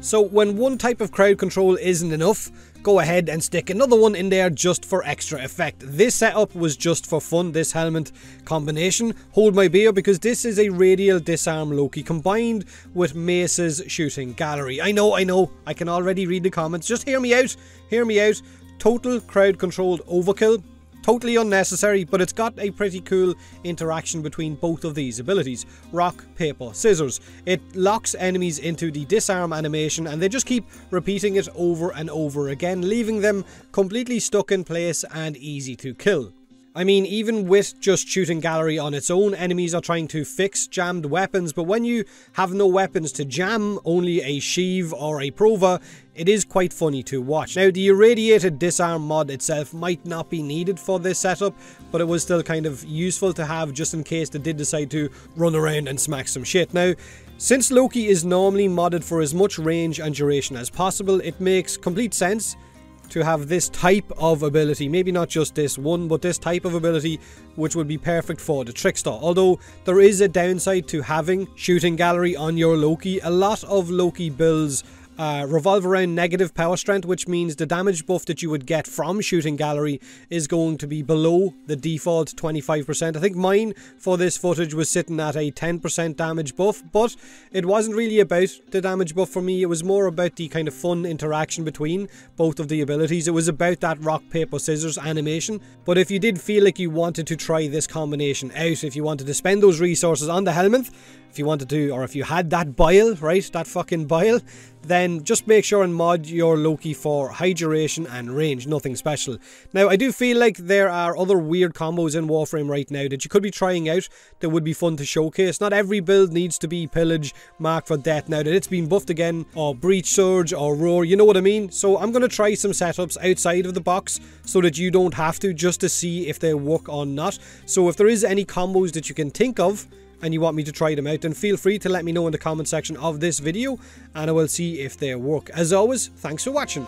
So when one type of crowd control isn't enough, go ahead and stick another one in there just for extra effect. This setup was just for fun, this helmet combination. Hold my beer, because this is a radial disarm Loki combined with Mace's shooting gallery. I know, I can already read the comments. Just hear me out, hear me out. Total crowd controlled overkill. Totally unnecessary, but it's got a pretty cool interaction between both of these abilities. Rock, paper, scissors. It locks enemies into the disarm animation and they just keep repeating it over and over again, leaving them completely stuck in place and easy to kill. I mean, even with just shooting gallery on its own, enemies are trying to fix jammed weapons, but when you have no weapons to jam, only a sheave or a prova, it is quite funny to watch. Now, the irradiated disarm mod itself might not be needed for this setup, but it was still kind of useful to have just in case they did decide to run around and smack some shit. Now, since Loki is normally modded for as much range and duration as possible, it makes complete sense to have this type of ability, maybe not just this one, but this type of ability, which would be perfect for the Trickster. Although there is a downside to having shooting gallery on your Loki. A lot of Loki builds revolve around negative power strength, which means the damage buff that you would get from shooting gallery is going to be below the default 25%. I think mine for this footage was sitting at a 10% damage buff, but it wasn't really about the damage buff for me. It was more about the kind of fun interaction between both of the abilities. It was about that rock, paper, scissors animation. But if you did feel like you wanted to try this combination out, if you wanted to spend those resources on the helmet, if you wanted to, or if you had that bile, right, that fucking bile, then just make sure and mod your Loki for high duration and range, nothing special. Now, I do feel like there are other weird combos in Warframe right now that you could be trying out that would be fun to showcase. Not every build needs to be pillage, mark for death now that it's been buffed again, or breach surge, or roar, you know what I mean? So I'm going to try some setups outside of the box so that you don't have to, just to see if they work or not. So if there is any combos that you can think of, and you want me to try them out, then feel free to let me know in the comment section of this video, and I will see if they work. As always, thanks for watching.